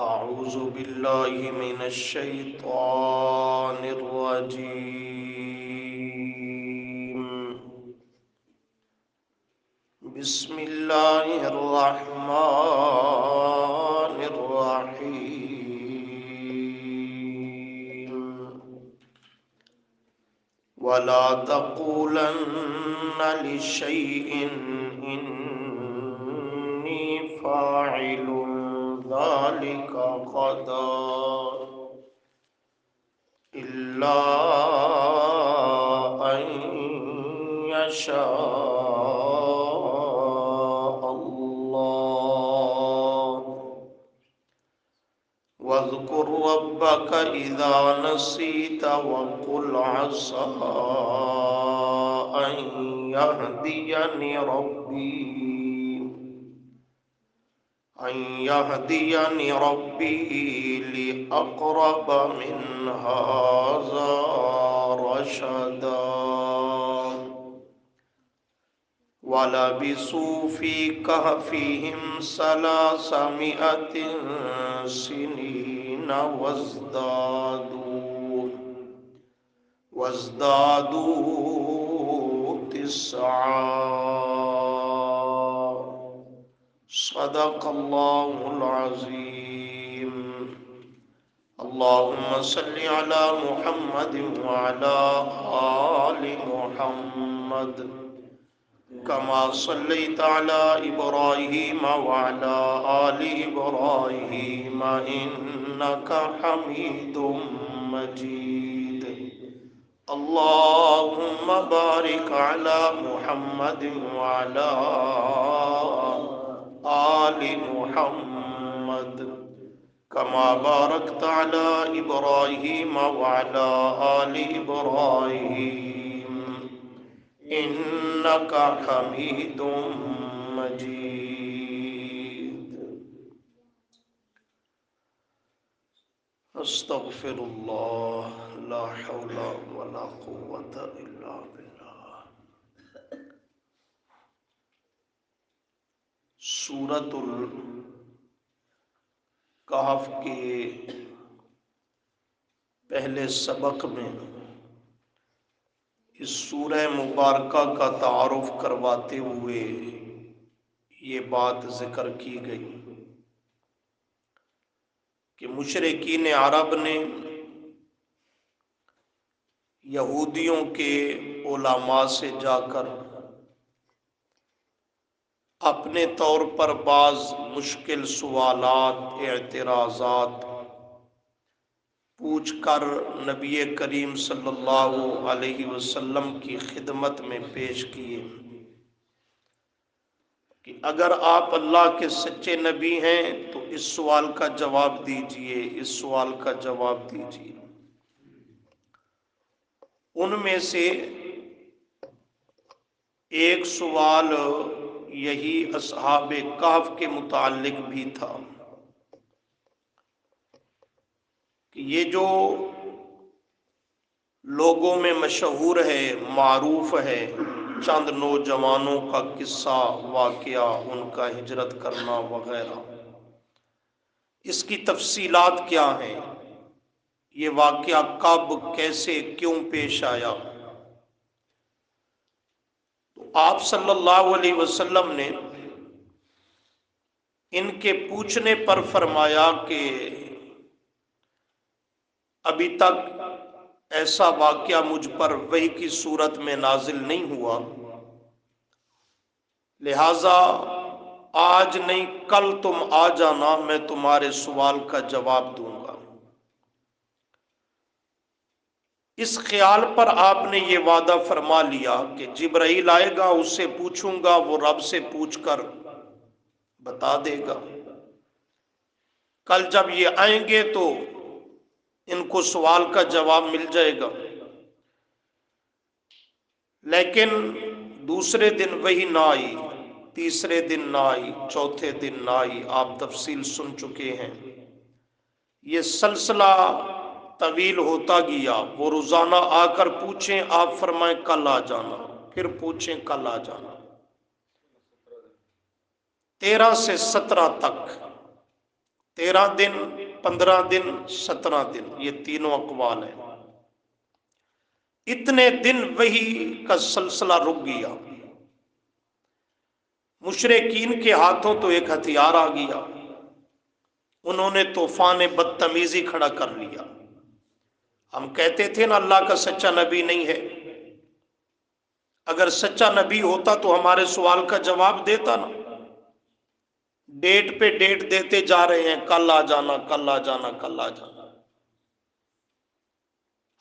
أعوذ بالله من الشيطان الرجيم. بسم الله الرحمن الرحيم. ولا تقولن لشيء إني فاعل ذلك غدا إلا أن يشاء الله. واذكر ربك إذا نسيت وقل عسى أن يهديني ربي لأقرب من هذا رشدا. ولبثوا في كهفهم 300 سنين وازدادوا 9. صدق الله العظيم. اللهم صل على محمد وعلى آل محمد كما صليت على إبراهيم وعلى آل إبراهيم إنك حميد مجيد. اللهم بارك على محمد وعلى آل محمد كما باركت على إبراهيم وعلى آل إبراهيم إنك حميد مجيد. استغفر الله لا حول ولا قوة إلا بالله. سورۃ الکہف کے پہلے سبق میں اس سورہ مبارکہ کا تعارف کرواتے ہوئے یہ بات ذکر کی گئی کہ مشرکین عرب نے یہودیوں کے علماء سے جا کر اپنے طور پر بعض مشکل سوالات، اعتراضات پوچھ کر نبی کریم صلی اللہ علیہ وسلم کی خدمت میں پیش کیے کہ اگر آپ اللہ کے سچے نبی ہیں تو اس سوال کا جواب دیجئے، اس سوال کا جواب دیجئے۔ ان میں سے ایک سوال یہی اصحاب کہف کے متعلق بھی تھا کہ یہ جو لوگوں میں مشہور ہے، معروف ہے، چند نوجوانوں کا قصہ، واقعہ، ان کا ہجرت کرنا وغیرہ، اس کی تفصیلات کیا ہیں؟ یہ واقعہ کب، کیسے، کیوں پیش آیا؟ تو آپ صلی اللہ علیہ وسلم نے ان کے پوچھنے پر فرمایا کہ ابھی تک ایسا واقعہ مجھ پر وحی کی صورت میں نازل نہیں ہوا، لہذا آج نہیں کل تم آ جانا، میں تمہارے سوال کا جواب دوں گا۔ اس خیال پر آپ نے یہ وعدہ فرما لیا کہ جبرائیل آئے گا، اس سے پوچھوں گا، وہ رب سے پوچھ کر بتا دے گا۔ کل جب یہ آئیں گے تو ان کو سوال کا جواب مل جائے گا۔ لیکن دوسرے دن وہی نہ آئی، تیسرے دن نہ آئی، چوتھے دن نہ آئی، آپ تفصیل سن چکے ہیں۔ یہ سلسلہ طویل ہوتا گیا، وہ روزانہ آ کر پوچھیں، آپ فرمائیں کل آ جانا، پھر پوچھیں کل آ جانا۔ 13 سے 17 تک 13 दिन, 15 दिन, 17 दिन, ये तीनों अकवाल हैं। इतने दिन वही का सिलसिला रुक गया। मुशरिकीन के हाथों तो एक हथियार आ गया, उन्होंने तूफान बदतमीजी खड़ा कर लिया। हम कहते थे ना अल्लाह का सच्चा नबी नहीं है, अगर सच्चा नबी होता तो हमारे सवाल का जवाब देता ना। डेट पे डेट देते जा रहे हैं, कल आ जाना, कल आ जाना, कल आ जाना।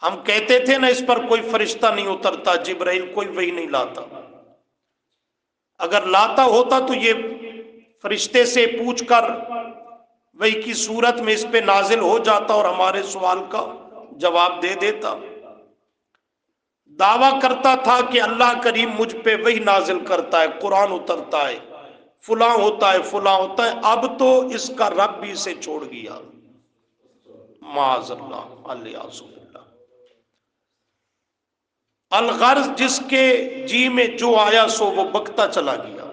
हम कहते थे ना इस पर कोई फरिश्ता नहीं उतरता, जिब्राइल कोई वही नहीं लाता। अगर लाता होता तो ये फरिश्ते से पूछकर वही की सूरत में इस पे नाजिल हो जाता और हमारे सवाल का जवाब दे देता। दावा करता था कि अल्लाह करीम मुझ पे वही नाजिल करता है, कुरान उतरता है, फुला होता है, फुला होता है। अब तो इसका रब भी इसे छोड़ गया, माअज़ल्लाह अलियाज़ुबिल्लाह। अलगर्ज जिसके जी में जो आया सो वो बकता चला गया।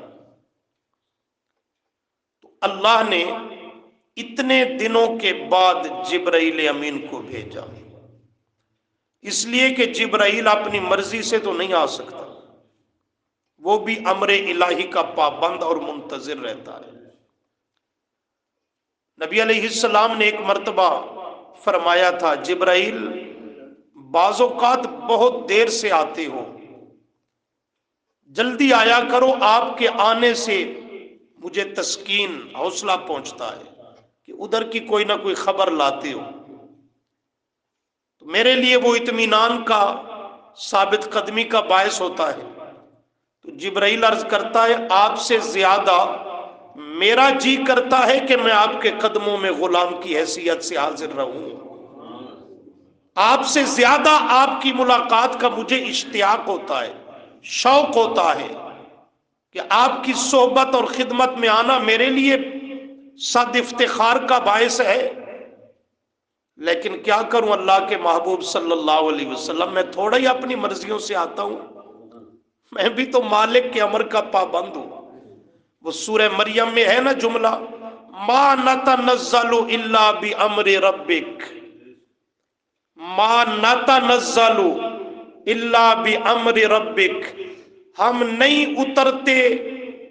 तो अल्लाह ने इतने दिनों के बाद जिब्राइल अमीन को भेजा, इसलिए कि जिब्राइल अपनी मर्जी से तो नहीं आ सकता, वो भी अमरे इलाही का पाबंद और मुंतजिर रहता है। नबी अलैहिस्सलाम ने एक मर्तबा फरमाया था, जिब्राइल बाज़ौक़ात बहुत देर से आते हो, जल्दी आया करो, आपके आने से मुझे तस्कीन, हौसला पहुंचता है कि उधर की कोई ना कोई खबर लाते हो, तो मेरे लिए वो इत्मीनान का, साबित कदमी का बायस होता है। तो जिब्राइल अर्ज करता है, आपसे ज्यादा मेरा जी करता है कि मैं आपके कदमों में गुलाम की हैसियत से हाजिर रहूं। आपसे ज्यादा आपकी मुलाकात का मुझे इश्तियाक होता है, शौक होता है कि आपकी सोहबत और खिदमत में आना मेरे लिए सद इफ्तिखार का बायस है। लेकिन क्या करूं अल्लाह के महबूब सल्लल्लाहु अलैहि वसल्लम, मैं थोड़ा ही अपनी मर्जियों से आता हूं, मैं भी तो मालिक के अमर का पाबंद हूं। वो सूरह मरियम में है ना जुमला, मा नतनज़्ज़लु इल्ला बि अम्रि रब्बिक, मा नतनज़्ज़लु इल्ला बि अम्रि रब्बिक, हम नहीं उतरते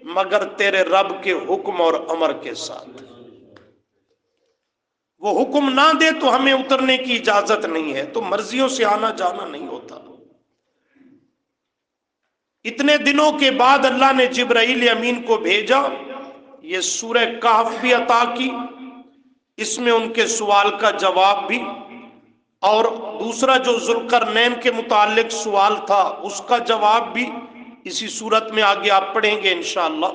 मगर तेरे रब के हुक्म और अमर के साथ। वो हुक्म ना दे तो हमें उतरने की इजाजत नहीं है, तो मर्जियों से आना जाना नहीं होता। इतने दिनों के बाद अल्लाह ने जिब्राइल अमीन को भेजा, ये सूरह कहफ भी अता की, इसमें उनके सवाल का जवाब भी, और दूसरा जो जुल्करनैन के मुतालिक सवाल था उसका जवाब भी इसी सूरत में आगे आप पढ़ेंगे इंशाअल्लाह।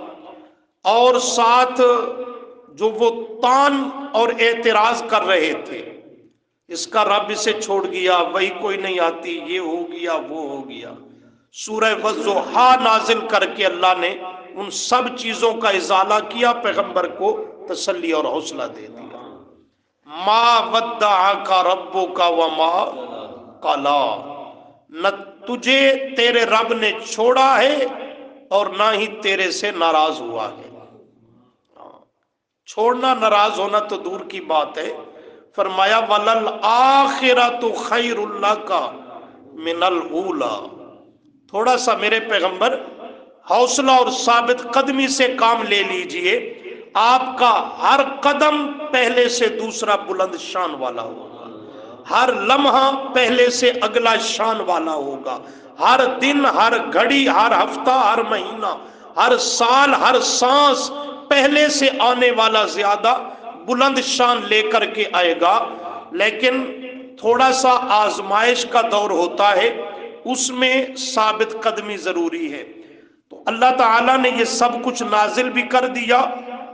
और साथ जो वो तान और एतराज कर रहे थे, इसका रब इसे छोड़ गया, वही कोई नहीं आती, ये हो गया, वो हो गया। सूरह वज़्ज़ुहा नाजिल करके अल्लाह ने उन सब चीजों का इजाला किया, पैगंबर को तसल्ली और हौसला दे दिया। मा वद्दअका रब्बुका व मा क़ला, न तुझे तेरे रब ने छोड़ा है और ना ही तेरे से नाराज हुआ है। छोड़ना, नाराज होना तो दूर की बात है। फरमाया वलल आखिरतु खैरुल लका मिनल ऊला, थोड़ा सा मेरे पैगंबर हौसला और साबित कदमी से काम ले लीजिए, आपका हर कदम पहले से दूसरा बुलंद शान वाला होगा, हर लम्हा पहले से अगला शान वाला होगा, हर दिन, हर घड़ी, हर हफ्ता, हर महीना, हर साल, हर सांस पहले से आने वाला ज्यादा बुलंद शान लेकर के आएगा। लेकिन थोड़ा सा आजमाइश का दौर होता है, उसमें साबित कदमी जरूरी है। तो अल्लाह ताला ने ये सब कुछ नाजिल भी कर दिया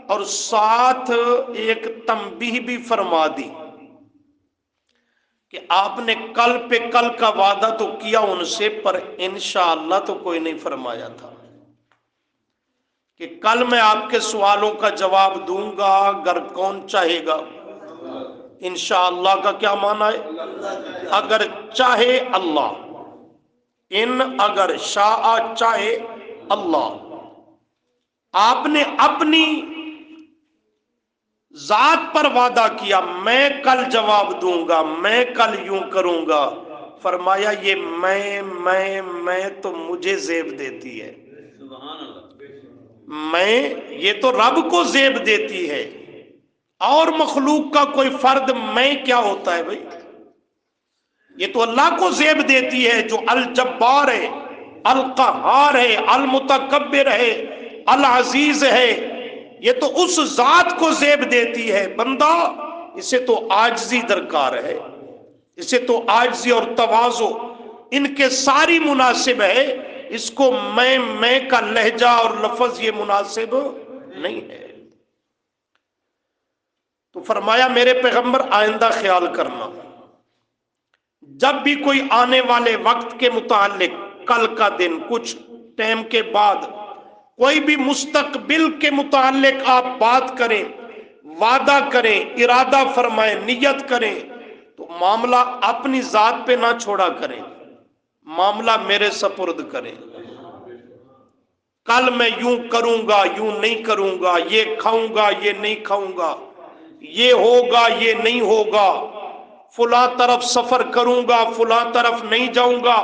और साथ एक तंबीह भी फरमा दी कि आपने कल पे कल का वादा तो किया उनसे, पर इंशाअल्लाह तो कोई नहीं फरमाया था कि कल मैं आपके सवालों का जवाब दूंगा अगर कौन चाहेगा। इंशाअल्लाह का क्या माना है? अगर चाहे अल्लाह, इन अगर शाह चाहे अल्लाह। आपने अपनी ذات پر وعدہ کیا میں کل جواب دوں گا، میں کل یوں کروں گا، فرمایا یہ میں تو مجھے زیب دیتی ہے، میں یہ تو رب کو زیب دیتی ہے، اور مخلوق کا کوئی فرد میں کیا ہوتا ہے بھائی؟ یہ تو اللہ کو زیب دیتی ہے جو الجبار ہے، القہار ہے، المتکبر ہے، العزیز ہے، یہ تو اس ذات کو زیب دیتی ہے۔ بندہ اسے تو عاجزی درکار ہے، اسے تو عاجزی اور تواضع ان کے ساری مناسب ہے، اس کو میں کا لہجہ اور لفظ یہ مناسب نہیں ہے۔ تو فرمایا میرے پیغمبر آئندہ خیال کرنا، جب بھی کوئی آنے والے وقت کے متعلق، کل کا دن، کچھ ٹائم کے بعد، کوئی بھی مستقبل کے متعلق آپ بات کریں، وعدہ کریں، ارادہ فرمائیں، نیت کریں، تو معاملہ اپنی ذات پہ نہ چھوڑا کریں، معاملہ میرے سپرد کریں۔ کل میں یوں کروں گا، یوں نہیں کروں گا، یہ کھاؤں گا، یہ نہیں کھاؤں گا، یہ ہوگا، یہ نہیں ہوگا، فلاں طرف سفر کروں گا، فلاں طرف نہیں جاؤں گا،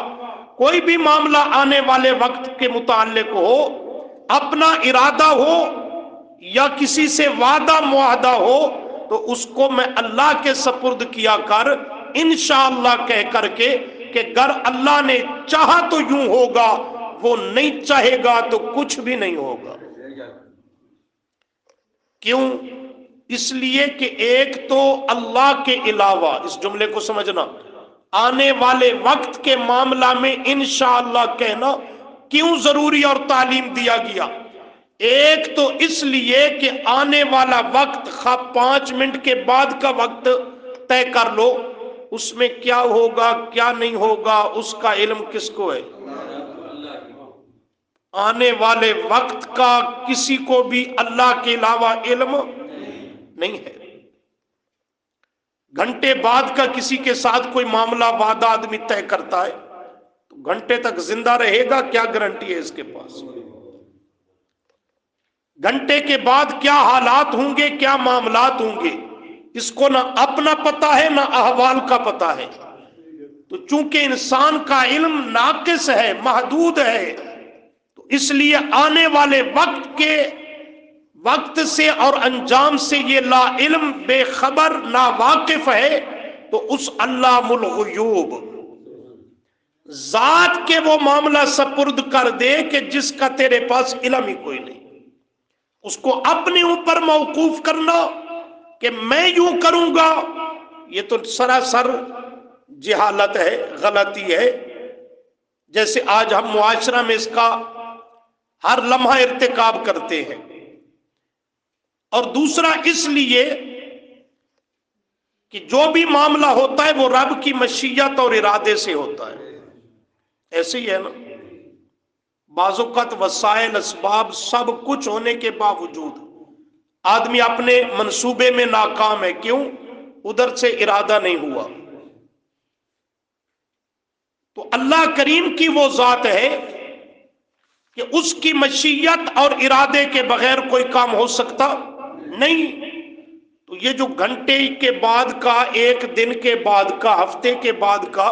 کوئی بھی معاملہ آنے والے وقت کے متعلق ہو، اپنا ارادہ ہو یا کسی سے وعدہ معاہدہ ہو، تو اس کو میں اللہ کے سپرد کیا کر، انشاءاللہ کہہ کر کے کہ گر اللہ نے چاہا تو یوں ہوگا، وہ نہیں چاہے گا تو کچھ بھی نہیں ہوگا۔ کیوں؟ اس لیے کہ ایک تو اللہ کے علاوہ، اس جملے کو سمجھنا، آنے والے وقت کے معاملہ میں انشاءاللہ کہنا کیوں ضروری اور تعلیم دیا گیا؟ ایک تو اس لیے کہ آنے والا وقت 5 منٹ کے بعد کا وقت طے کر لو، اس میں کیا ہوگا کیا نہیں ہوگا اس کا علم کس کو ہے؟ آنے والے وقت کا کسی کو بھی اللہ کے علاوہ علم نہیں ہے۔ گھنٹے بعد کا کسی کے ساتھ کوئی معاملہ وعدہ آدمی طے کرتا ہے تو گھنٹے تک زندہ رہے گا، کیا گارنٹی ہے اس کے پاس؟ گھنٹے کے بعد کیا حالات ہوں گے، کیا معاملات ہوں گے، اس کو نہ اپنا پتہ ہے نہ احوال کا پتہ ہے۔ تو چونکہ انسان کا علم ناقص ہے، محدود ہے، تو اس لیے آنے والے وقت سے اور انجام سے یہ لا علم، بے خبر، نا واقف ہے، تو اس علام الغیوب ذات کے وہ معاملہ سپرد کر دے کہ جس کا تیرے پاس علم ہی کوئی نہیں، اس کو اپنے اوپر موقوف کرنا کہ میں یوں کروں گا، یہ تو سراسر جہالت ہے، غلطی ہے۔ جیسے آج ہم معاشرہ میں اس کا ہر لمحہ ارتکاب کرتے ہیں۔ اور دوسرا اس لیے کہ جو بھی معاملہ ہوتا ہے وہ رب کی مشیت اور ارادے سے ہوتا ہے۔ ایسے ہی ہے نا، بعض اوقات وسائل، اسباب، سب کچھ ہونے کے باوجود آدمی اپنے منصوبے میں ناکام ہے، کیوں؟ ادھر سے ارادہ نہیں ہوا۔ تو اللہ کریم کی وہ ذات ہے کہ اس کی مشیت اور ارادے کے بغیر کوئی کام ہو سکتا نہیں۔ تو یہ جو گھنٹے کے بعد کا، ایک دن کے بعد کا، ہفتے کے بعد کا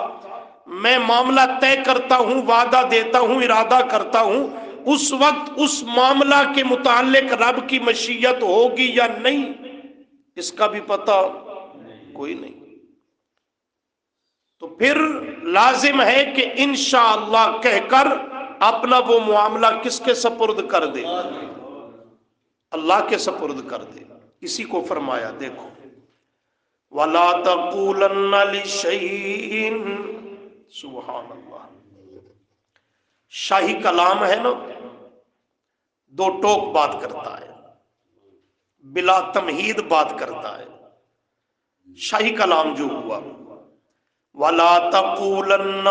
میں معاملہ طے کرتا ہوں، وعدہ دیتا ہوں، ارادہ کرتا ہوں، اس وقت اس معاملہ کے متعلق رب کی مشیت ہوگی یا نہیں، اس کا بھی پتہ کوئی نہیں۔ تو پھر لازم ہے کہ انشاءاللہ کہہ کر اپنا وہ معاملہ کس کے سپرد کر دے؟ اللہ کے سپرد کر دے۔ اسی کو فرمایا، دیکھو وَلَا تَقُولَنَّ لِشَيْءٍ، سبحان اللہ، شاہی کلام ہے نا، دو ٹوک بات کرتا ہے، بلا تمہید بات کرتا ہے۔ شاہی کلام جو ہوا، وَلَا تَقُولَنَّ،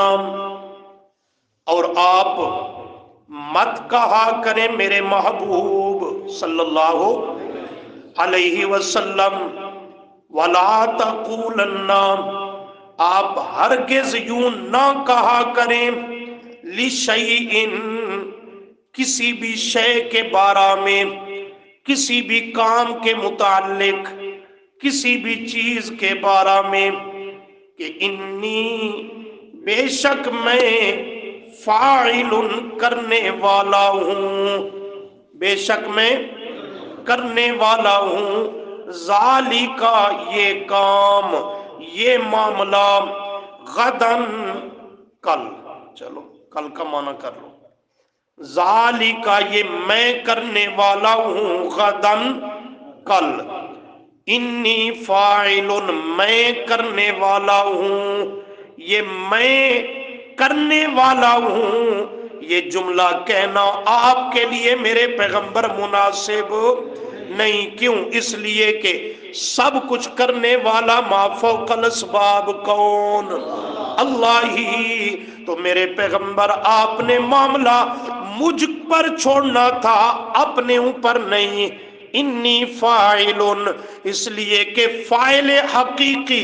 اور آپ مت کہا کریں میرے محبوب صلی اللہ علیہ وسلم، وَلَا تَقُولَنَّ، آپ ہرگز یوں نہ کہا کریں، لِشَيْءٍ، کسی بھی شے کے بارے میں، किसी भी काम के मुतालिक, किसी भी चीज के बारे में कि इन्नी बेशक मैं फाइलुन करने वाला हूं, बेशक मैं करने वाला हूं, जालिका ये काम, ये मामला, गदन कल, चलो कल का माना कर लो, जालिका ये मैं करने वाला हूं, गदन कल, इन्नी फाइलुन मैं करने वाला हूं, ये मैं करने वाला हूं, ये जुमला कहना आपके लिए मेरे पैगंबर मुनासिब नहीं। क्यों? इसलिए कि सब कुछ करने वाला माफौकल अस्बाब कौन? अल्लाह ही। तो मेरे पैगंबर आपने मामला मुझ पर छोड़ना था, अपने ऊपर नहीं। इन्नी फाइलुन, इसलिए कि फाइल हकीकी,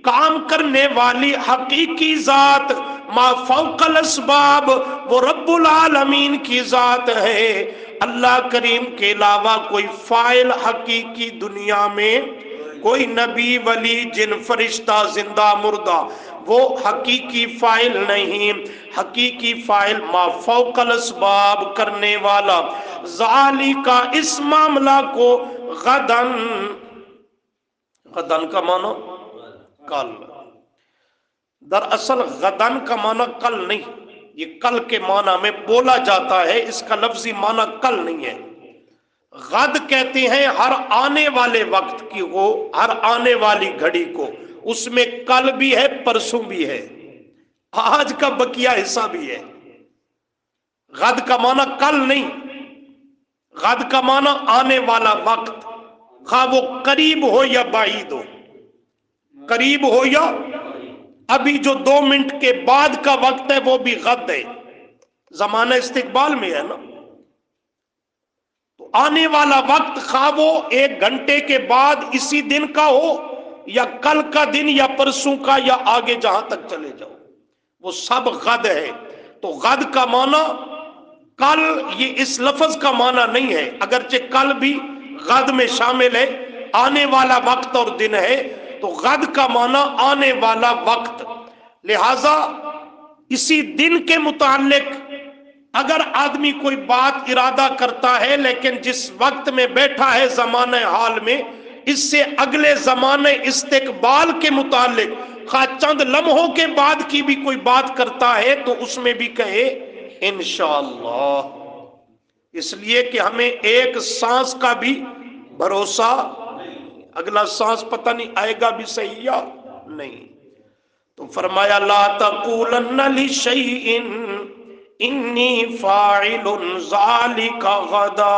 काम करने वाली हकीकी जात, मा फौकल अस्बाब, वो रब्बुल आलमीन की जात है। अल्लाह करीम के अलावा कोई फाइल हकीकी दुनिया में कोई नबी वली जिन फरिश्ता जिंदा मुर्दा वो हकीकी फाइल नहीं। हकीकी फाइल मा फौकल अस्बाब करने वाला, ज़ालिका इस मामला को, गदन, गदन का माना कल, दरअसल गदन का माना कल नहीं, ये कल के माना में बोला जाता है, इसका लफ्जी माना कल नहीं है। गद कहते हैं हर आने वाले वक्त की को, हर आने वाली घड़ी को, उसमें कल भी है, परसों भी है, आज का बकिया हिस्सा भी है। गद का माना कल नहीं, गद का माना आने वाला वक्त, खा वो करीब हो या बाईद हो, करीब हो या अभी जो 2 मिनट के बाद का वक्त है वो भी गद है, जमाना इस्तिकबाल में है ना। तो आने वाला वक्त खा वो 1 घंटे के बाद इसी दिन का हो, या कल का दिन, या परसों का, या आगे जहां तक चले जाओ, वो सब गद है। तो गद का माना कल, ये इस लफ्ज का माना नहीं है, अगरचे कल भी गद में शामिल है, आने वाला वक्त और दिन है। तो गद का माना आने वाला वक्त। लिहाजा इसी दिन के मुतालिक अगर आदमी कोई बात इरादा करता है, लेकिन जिस वक्त में बैठा है जमाने हाल में, इससे अगले जमाने इस्तिकबाल के मुतालिक खा चंद लम्हों के बाद की भी कोई बात करता है, तो उसमें भी कहे इंशाअल्लाह। इसलिए कि हमें एक सांस का भी भरोसा, अगला सांस पता नहीं आएगा भी सही या नहीं। तो फरमाया ला तक़ूलन्ना लिशैइन इन्नी फाइलुन ज़ालिका गदा,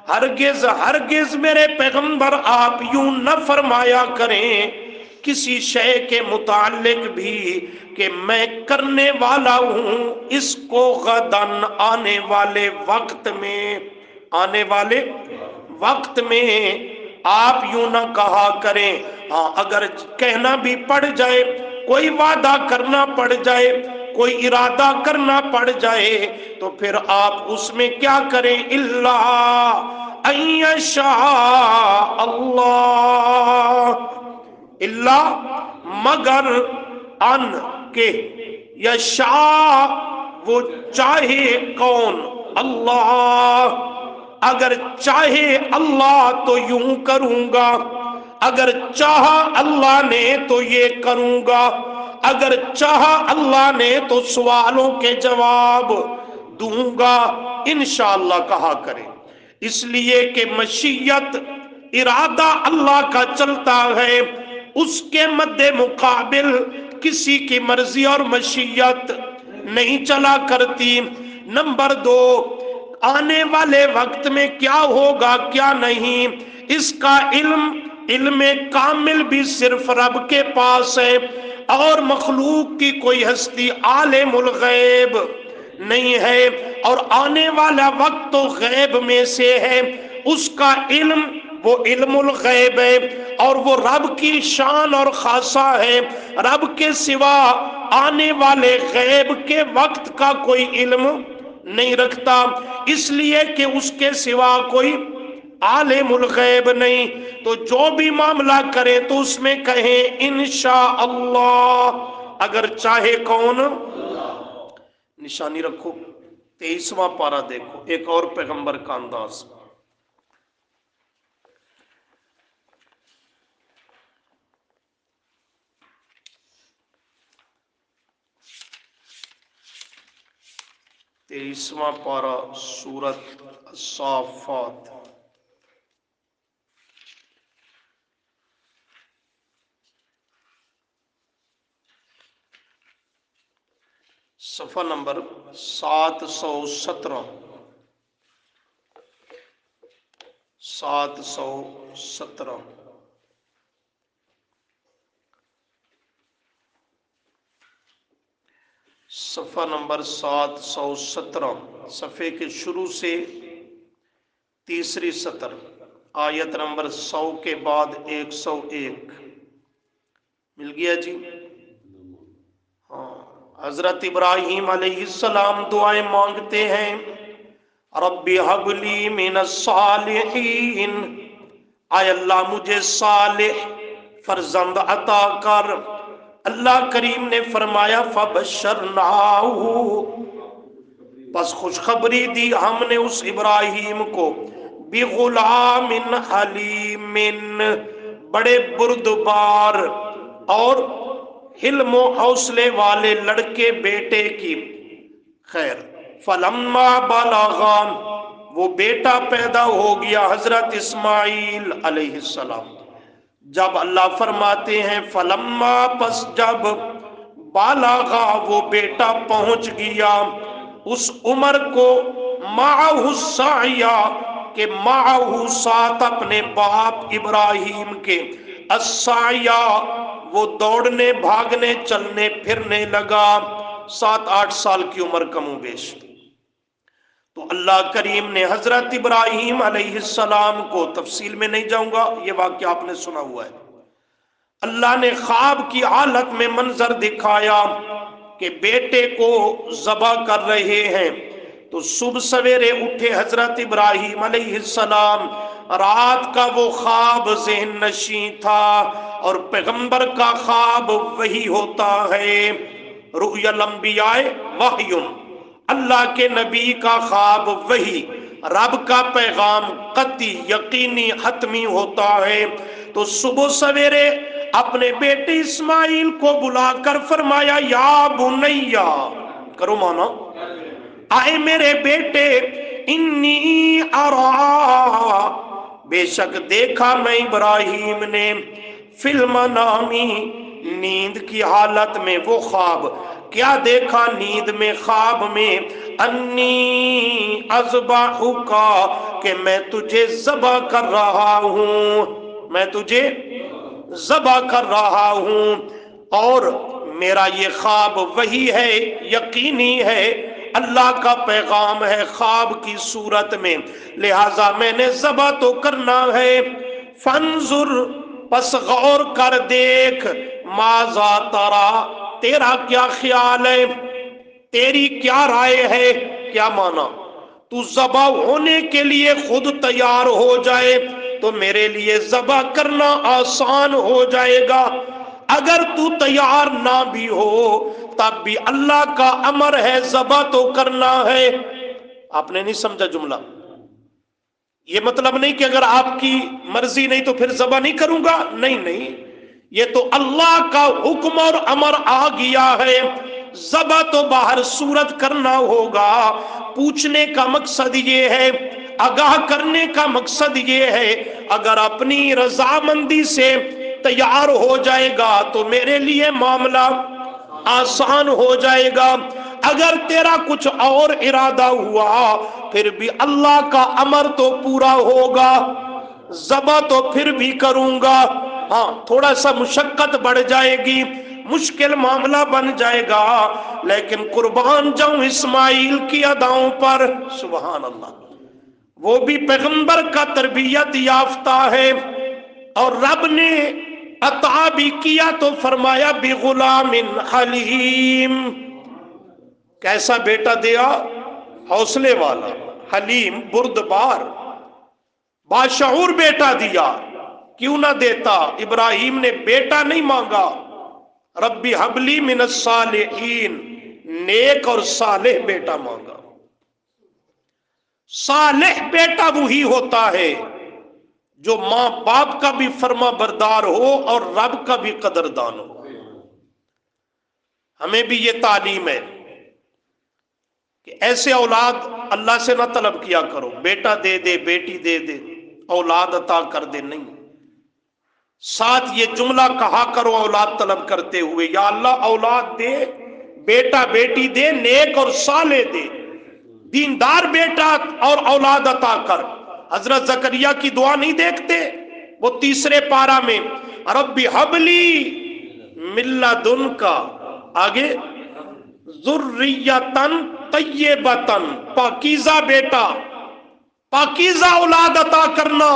हरगिज हरगिज मेरे पैगंबर आप यूं न फरमाया करें किसी शय के मुतालिक भी कि मैं करने वाला हूं इसको गदन, आने वाले वक्त में, आने वाले वक्त में आप यूं ना कहा करें। हाँ, अगर कहना भी पड़ जाए, कोई वादा करना पड़ जाए, कोई इरादा करना पड़ जाए, तो फिर आप उसमें क्या करें, इल्ला अय्यशा अल्लाह, इल्ला मगर अन के, यशा वो चाहे कौन, अल्लाह अगर चाहे अल्लाह तो यूं करूंगा, अगर चाहा अल्लाह ने तो ये करूंगा, अगर चाहा अल्लाह ने तो सवालों के जवाब दूंगा, इंशाअल्लाह कहा करें। इसलिए कि मशीयत, इरादा अल्लाह का चलता है, उसके मद्दे मुकाबिल किसी की मर्जी और मशीयत नहीं चला करती। नंबर 2, आने वाले वक्त में क्या होगा क्या नहीं, इसका इल्म कामिल भी सिर्फ रब के पास है, और मखलूक की कोई हस्ती आलिमुल गैब नहीं है। और आने वाला वक्त तो गैब में से है, उसका इल्म वो इल्मुल गैब है, और वो रब की शान और खासा है। रब के सिवा आने वाले गैब के वक्त का कोई इल्म नहीं रखता, इसलिए कि उसके सिवा कोई आलिमुल गैब नहीं, तो जो भी मामला करे तो उसमें कहें इंशाअल्लाह, अगर चाहे कौन। निशानी रखो, 23वां पारा देखो, एक और पैगंबर का अंदाज। तेईसवां पारा सूरत साफात, सफा नंबर 717। 717 सफा नंबर 717, सफ़े के शुरू से तीसरी सतर, आयत नंबर 100 के बाद 101। मिल गया जी? हाँ। हजरत इब्राहीम अलैहिस्सलाम दुआएं मांगते हैं, रब्बी हबली मिनस सालिहीन, आय अल्लाह मुझे सालिह फर्जंद अता कर। अल्लाह करीम ने फरमाया फबशरनाहु, बस खुशखबरी दी हमने उस इब्राहीम को, बिगुलामिन हलीमिन, बड़े बुर्दबार और हिल्म हौसले वाले लड़के बेटे की। खैर, फलम्मा बलगा, वो बेटा पैदा हो गया हजरत इस्माइल अलैहिस्सलाम। जब अल्लाह फरमाते हैं फलम्मा, पस जब, बालागा, वो बेटा पहुंच गया उस उम्र को, माहु साया, के माहु साथ अपने बाप इब्राहिम के, अस्साया, वो दौड़ने भागने चलने फिरने लगा। 7-8 साल की उम्र कमोबेश। तो अल्लाह करीम ने हजरत इब्राहीम अलैहिस्सलाम को, तफसील में नहीं जाऊंगा, ये वाक्य आपने सुना हुआ है, अल्लाह ने ख्वाब की हालत में मंजर दिखाया कि बेटे को ज़बह कर रहे हैं। तो सुबह सवेरे उठे हजरत इब्राहीम अलैहिस्सलाम, रात का वो ख्वाब ज़हन नशी था, और पैगंबर का ख्वाब वही होता है, रुयल अंबियाए वहयुन, अल्लाह के नबी का ख्वाब वही, रब का पैगाम कती यकीनी हतमी होता है। तो सुबह सवेरे अपने बेटे इस्माइल को बुलाकर फरमाया, या बुनैया, करो माना, आए मेरे बेटे, इन्नी अरा, बेशक देखा मैं इब्राहीम ने, फिल्म नामी, नींद की हालत में, वो ख्वाब क्या देखा नींद में, ख्वाब में, अन्नी अज़बाहुका, कि मैं तुझे ज़बह कर रहा हूं, मैं तुझे ज़बह कर रहा हूं, और मेरा ये ख्वाब वही है, यकीनी है, अल्लाह का पैगाम है ख्वाब की सूरत में, लिहाजा मैंने ज़बह तो करना है। फंजुर, बस गौर कर देख, माज़ा तरा, तेरा क्या ख्याल है, तेरी क्या राय है। क्या माना, तू ज़बह होने के लिए खुद तैयार हो जाए तो मेरे लिए ज़बह करना आसान हो जाएगा, अगर तू तैयार ना भी हो तब भी अल्लाह का अमर है, ज़बह तो करना है। आपने नहीं समझा जुमला? ये मतलब नहीं कि अगर आपकी मर्जी नहीं तो फिर ज़बह नहीं करूंगा, नहीं नहीं, ये तो अल्लाह का हुक्म और अमर आ गया है, ज़बह तो बाहर सूरत करना होगा। पूछने का मकसद ये है, आगाह करने का मकसद ये है, अगर अपनी रजामंदी से तैयार हो जाएगा तो मेरे लिए मामला आसान हो जाएगा, अगर तेरा कुछ और इरादा हुआ फिर भी अल्लाह का अमर तो पूरा होगा, ज़बह तो फिर भी करूंगा। हाँ, थोड़ा सा मुशक्कत बढ़ जाएगी, मुश्किल मामला बन जाएगा, लेकिन कुर्बान जाऊं इस्माइल की अदाओं पर। सुभान अल्लाह, वो भी पैगंबर का तरबियत याफ्ता है, और रब ने अता भी किया तो फरमाया बिगुलामिन हलीम, कैसा बेटा दिया, हौसले वाला, हलीम बुर्दबार, बाशऊर बेटा दिया, क्यों ना देता। इब्राहिम ने बेटा नहीं मांगा, रब्बी हबली मिनस सालिहीन, नेक और सालेह बेटा मांगा। सालेह बेटा वही होता है जो मां बाप का भी फर्मा बरदार हो और रब का भी कदरदान हो। हमें भी ये तालीम है कि ऐसे औलाद अल्लाह से ना तलब किया करो, बेटा दे दे, बेटी दे दे, औलाद अता कर दे, नहीं। साथ ये जुमला कहा करो औलाद तलब करते हुए, या अल्लाह औलाद दे, बेटा बेटी दे, नेक और साले दे, दीनदार बेटा और औलाद अता कर। हजरत जकरिया की दुआ नहीं देखते, वो तीसरे पारा में, रब्बी हबली मिल्लदुन का, आगे ज़ुर्रियतन तय्यबतन, पाकीज़ा बेटा, पाकीज़ा औलाद अता करना।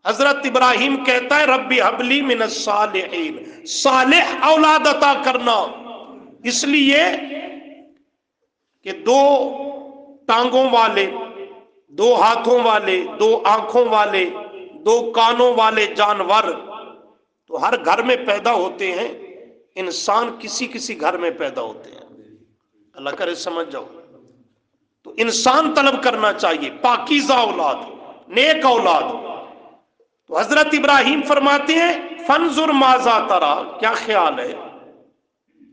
हजरत इब्राहिम कहता है रब्बी हबली मिनस सालिहीन, सालेह औलाद अता करना। इसलिए कि दो टांगों वाले, दो हाथों वाले, दो आंखों वाले, दो कानों वाले जानवर तो हर घर में पैदा होते हैं, इंसान किसी किसी घर में पैदा होते हैं। अल्लाह करे समझ जाओ। तो इंसान तलब करना चाहिए पाकीज़ा औलाद, नेक औलाद। तो हजरत इब्राहिम फरमाते हैं फंजुर माजा तरा, क्या ख्याल है।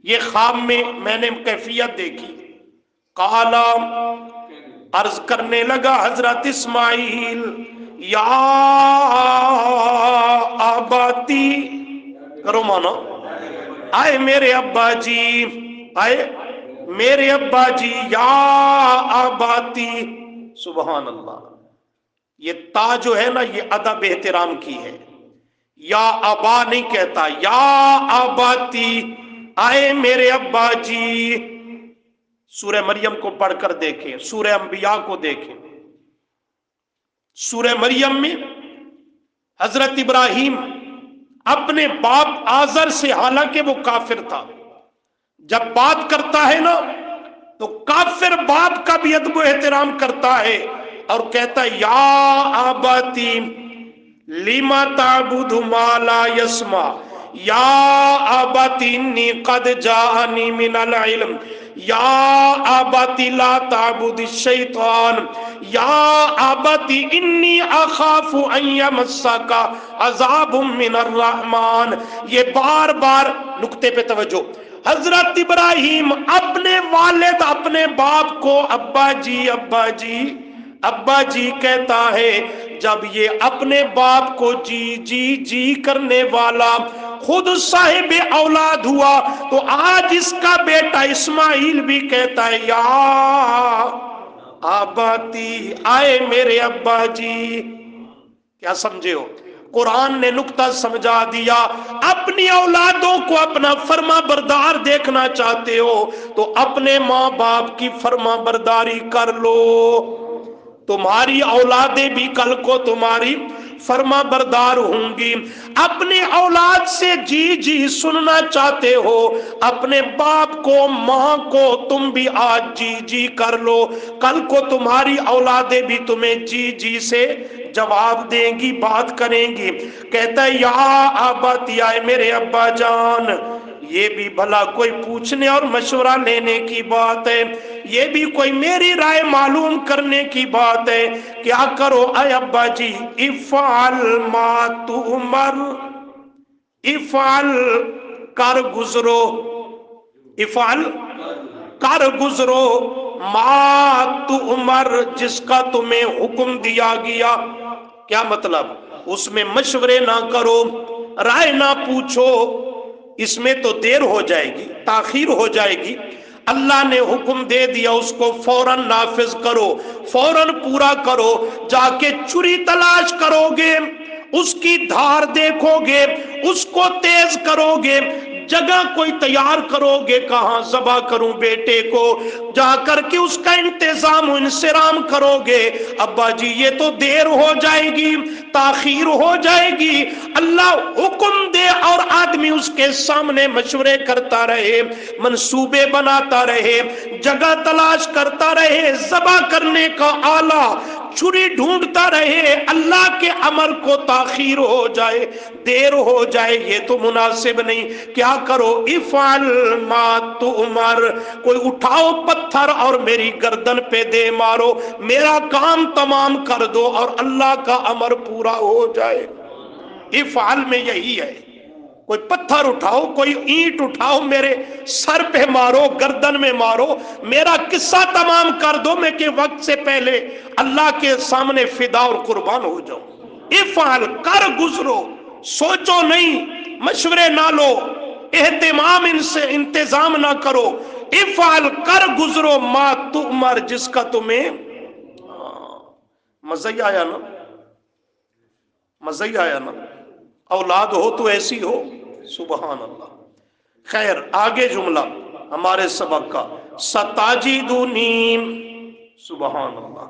ये ख्वाब में मैंने कैफियत देखी। काला, अर्ज करने लगा हजरत इस्माइल, या आबाती, करो मानो, आए मेरे अब्बा जी, आए मेरे अब्बा जी, या आबाती। सुबहान अल्लाह। ये ता जो है ना, ये अदब एहतराम की है। या अबा नहीं कहता, या आबाती, आए मेरे अब्बा जी। सूरह मरियम को पढ़कर देखें, सूरह अंबिया को देखें। सूरह मरियम में हजरत इब्राहिम अपने बाप आजर से, हालांकि वो काफिर था, जब बात करता है ना तो काफिर बाप का भी अदब एहतराम करता है और कहता है या आबाती लिमा ताबुदु मा ला यस्मा, या आबाती इन्नी कद जाअनी मिनल इल्म, या आबाती ला ताबुद शैतान, या आबाती इन्नी अखाफु अन यमस्सका अज़ाबुम मिनर रहमान। ये बार बार नुक्ते पे तवज्जो। हजरत इब्राहिम अपने वालिद, अपने बाप को अब्बा जी, अब्बा जी, अब्बा जी कहता है। जब ये अपने बाप को जी जी जी करने वाला खुद साहिब औलाद हुआ, तो आज इसका बेटा इस्माइल भी कहता है या आबाती, आए मेरे अब्बा जी। क्या समझे हो? कुरान ने नुक्ता समझा दिया। अपनी औलादों को अपना फर्मा बरदार देखना चाहते हो तो अपने माँ बाप की फर्मा बरदारी कर लो, तुम्हारी औलादें भी कल को तुम्हारी फर्मा बरदार होंगी। अपने औलाद से जी जी सुनना चाहते हो, अपने बाप को, माँ को तुम भी आज जी जी कर लो, कल को तुम्हारी औलादें भी तुम्हें जी जी से जवाब देंगी, बात करेंगी। कहता है या आबाती, आए मेरे अब्बा जान। ये भी भला कोई पूछने और मशवरा लेने की बात है, ये भी कोई मेरी राय मालूम करने की बात है। क्या करो अय अब्बा जी, इफ़ाल मा तुमर, इफ़ाल कर गुजरो, इफ़ाल कर गुजरो, मा तुमर जिसका तुम्हें हुक्म दिया गया। क्या मतलब? उसमें मशवरे ना करो, राय ना पूछो, इसमें तो देर हो जाएगी, ताखीर हो जाएगी। अल्लाह ने हुक्म दे दिया, उसको फौरन नाफिज करो, फौरन पूरा करो। जाके छुरी तलाश करोगे, उसकी धार देखोगे, उसको तेज करोगे, जगह कोई तैयार करोगे, कहां ज़बह करूं बेटे को, जाकर के उसका इंतजाम इंसराम करोगे। अब्बा जी ये तो देर हो जाएगी, ताखीर हो जाएगी। अल्लाह हुक्म दे और आदमी उसके सामने मशवरे करता रहे, मंसूबे बनाता रहे, जगह तलाश करता रहे, ज़बह करने का आला छुरी ढूंढता रहे, अल्लाह के अमर को ताखीर हो जाए, देर हो जाए, ये तो मुनासिब नहीं। क्या करो, इफ़अल मा तुअमर, कोई उठाओ पत्थर और मेरी गर्दन पे दे मारो, मेरा काम तमाम कर दो और अल्लाह का अमर पूरा हो जाए। इफ़अल में यही है, कोई पत्थर उठाओ, कोई ईंट उठाओ, मेरे सर पे मारो, गर्दन में मारो, मेरा किस्सा तमाम कर दो, मैं के वक्त से पहले अल्लाह के सामने फिदा और कुर्बान हो जाऊं। इफ़अल, कर गुजरो, सोचो नहीं, मशवरे ना लो, एहतिमाम इनसे इंतजाम ना करो। इफ़अल, कर गुजरो, मा तुअमर, जिसका तुम्हें मजा ही आया ना, मजा ही आया ना। औलाद हो तो ऐसी हो, सुबहान अल्लाह। खैर, आगे जुमला हमारे सबक का, सताजिदुनी, सुबहान अल्लाह।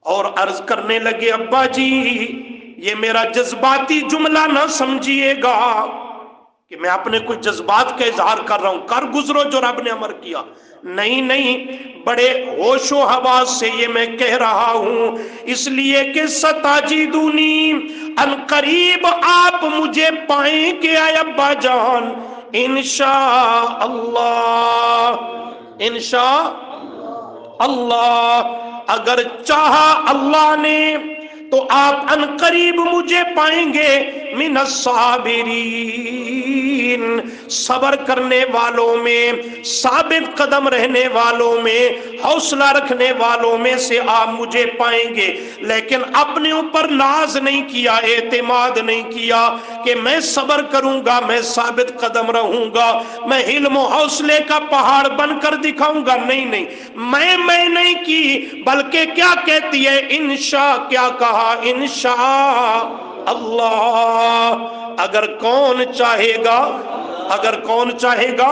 और अर्ज करने लगे, अब्बा जी ये मेरा जज्बाती जुमला ना समझिएगा कि मैं अपने कुछ जज्बात का इजहार कर रहा हूं, कर गुजरो जो रब ने अमर किया, नहीं नहीं, बड़े होशो हवास से ये मैं कह रहा हूं, इसलिए कि सताजिदुनी, अनकरीब आप मुझे पाएंगे आए अब्बा जान, इंशा अल्लाह, इंशा अल्लाह, अगर चाहा अल्लाह ने तो आप अनकरीब मुझे पाएंगे, मिनस साबिरीन, सबर करने वालों में, साबित कदम रहने वालों में, हौसला रखने वालों में से आप मुझे पाएंगे। लेकिन अपने ऊपर नाज नहीं किया, एतमाद नहीं किया कि मैं सबर करूंगा, मैं साबित कदम रहूंगा, मैं इल्म हौसले का पहाड़ बनकर दिखाऊंगा, नहीं नहीं, मैं नहीं की, बल्कि क्या कहती है, इंशा, क्या कहा, इंशा अल्लाह, अगर कौन चाहेगा, अगर कौन चाहेगा,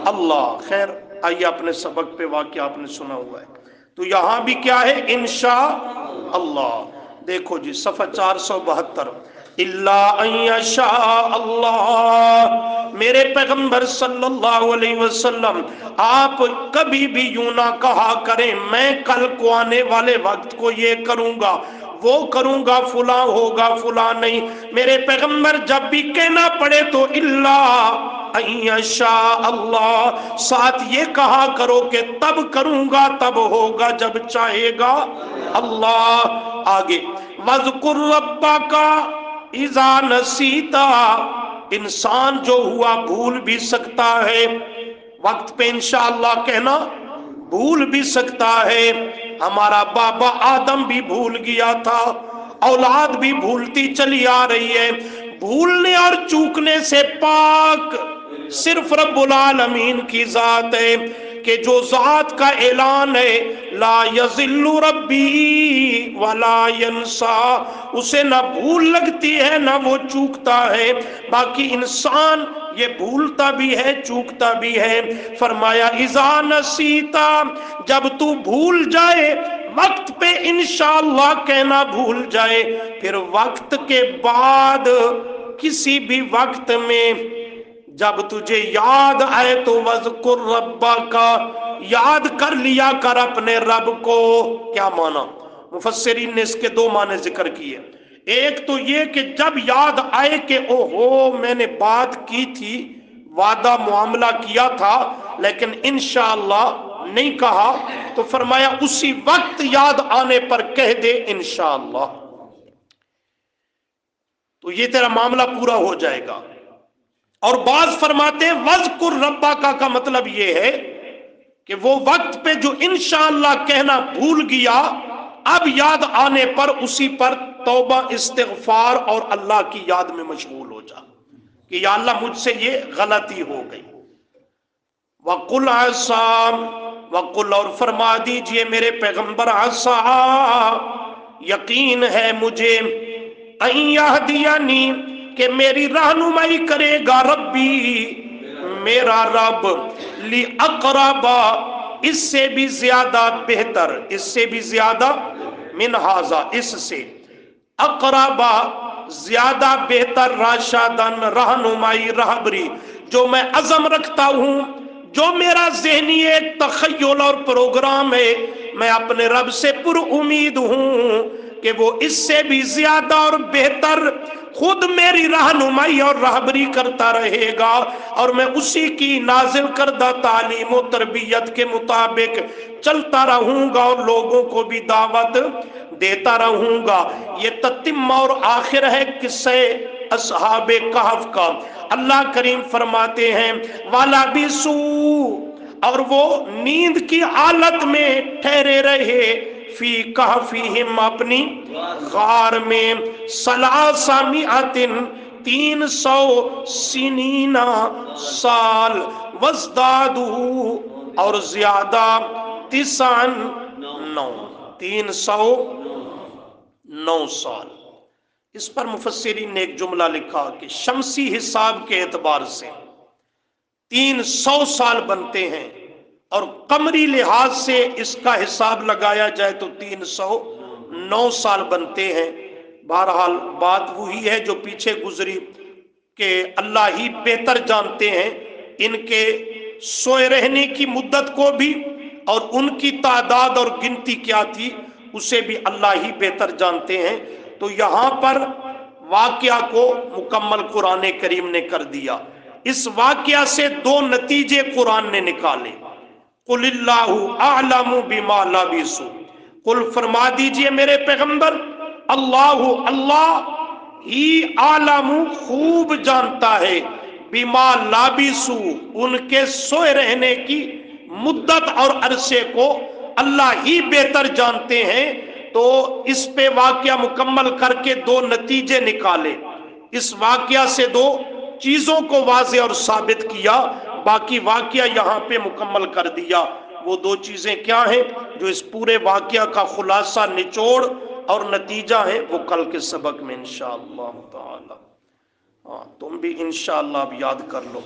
अल्लाह। खैर, आइए अपने सबक पे, वाकया आपने सुना हुआ है, तो यहां भी क्या है, इंशा अल्लाह। देखो जी, सफा 472, इल्ला अयशा अल्लाह, मेरे पैगंबर सल्लल्लाहु अलैहि वसल्लम आप कभी भी यूं ना कहा करें, मैं कल को आने वाले वक्त को ये करूंगा, वो करूंगा, फुला होगा, फुला नहीं। मेरे पैगंबर जब भी कहना पड़े तो इल्ला अयशा अल्लाह, साथ ये कहा करो कि तब करूंगा, तब होगा, जब चाहेगा अल्लाह। आगे, वज़कुर रब्बका इज़ा नसीता, इंसान जो हुआ भूल भी सकता है, वक्त पे इंशाअल्लाह कहना भूल भी सकता है। हमारा बाबा आदम भी भूल गया था, औलाद भी भूलती चली आ रही है। भूलने और चूकने से पाक सिर्फ रब्बुल आलमीन की जात है, कि जो जात का ऐलान है, ला यज़िल्लु रब्बी वला यंसा, उसे ना भूल लगती है ना वो चूकता है। बाकी इंसान ये भूलता भी है, चूकता भी है। फरमाया इज़ा नसीता, जब तू भूल जाए, वक्त पे इंशाअल्लाह कहना भूल जाए, फिर वक्त के बाद किसी भी वक्त में जब तुझे याद आए तो वज़कुर रब्बका, याद कर लिया कर अपने रब को। क्या माना, मुफस्सिरीन ने इसके दो माने जिक्र किए। एक तो ये कि जब याद आए कि ओहो मैंने बात की थी, वादा मुआमला किया था, लेकिन इंशाअल्लाह नहीं कहा, तो फरमाया उसी वक्त याद आने पर कह दे इंशाअल्लाह, तो ये तेरा मामला पूरा हो जाएगा। और बाज फरमाते हैं वज़कुर रब्बका का मतलब ये है कि वो वक्त पे जो इंशाअल्लाह कहना भूल गया, अब याद आने पर उसी पर तौबा, इस्तिग़फ़ार और अल्लाह की याद में मशगूल हो जा कि या अल्लाह मुझसे ये गलती हो गई। वकुल आसा, वकुल, और फरमा दीजिए मेरे पैगंबर, आसा, यकीन है मुझे, अय्यहदियानी, कि मेरी रहनुमाई करेगा, रब्बी, मेरा रब, ली अक़रबा, इससे भी ज्यादा बेहतर, इससे भी ज्यादा, मिन हाजा, इससे, अक़रबा, ज्यादा बेहतर, राशादन, रहनुमाई, रहबरी, जो मैं अज़म रखता हूं, जो मेरा ज़हनी एक तख़य्युल और प्रोग्राम है, मैं अपने रब से पुर उम्मीद हूं कि वो इससे भी ज्यादा और बेहतर खुद मेरी रहनुमाई और रहबरी करता रहेगा, और मैं उसी की नाजिल करदा तालीम और तरबियत के मुताबिक चलता रहूंगा और लोगों को भी दावत देता रहूंगा। ये ततिम्मा और आखिर है किस्से असहाबे कहफ का। अल्लाह करीम फरमाते हैं वाला बिसू, और वो नींद की हालत में ठहरे रहे, फी कहफिहिम अपनी गार में, सलासा मिअतिन 300 सिनीना साल, वज़दादू और ज्यादा 309 साल। इस पर मुफस्सिरीन ने एक जुमला लिखा कि शमसी हिसाब के एतबार से 300 साल बनते हैं, और कमरी लिहाज से इसका हिसाब लगाया जाए तो 309 साल बनते हैं। बहरहाल बात वही है जो पीछे गुजरी कि अल्लाह ही बेहतर जानते हैं इनके सोए रहने की मुद्दत को भी, और उनकी तादाद और गिनती क्या थी उसे भी अल्लाह ही बेहतर जानते हैं। तो यहाँ पर वाकया को मुकम्मल कुरान करीम ने कर दिया। इस वाकया से दो नतीजे कुरान ने निकाले। कुलिल्लाहु अअलमु बिमा लबिसु, कुल फरमा दीजिए मेरे पैगंबर, अल्लाह ही आलमु खूब जानता है, बिमा लाबिसु उनके सोए रहने की मुद्दत और अरसे को अल्लाह ही बेहतर जानते हैं। तो इस पे वाकया मुकम्मल करके दो नतीजे निकाले। इस वाकया से दो चीजों को वाज़े और साबित किया, बाकी वाकया यहाँ पे मुकम्मल कर दिया। वो दो चीजें क्या हैं जो इस पूरे वाकया का खुलासा, निचोड़ और नतीजा है, वो कल के सबक में इंशाअल्लाह ताला। हाँ, तुम भी इंशाअल्लाह अब याद कर लो।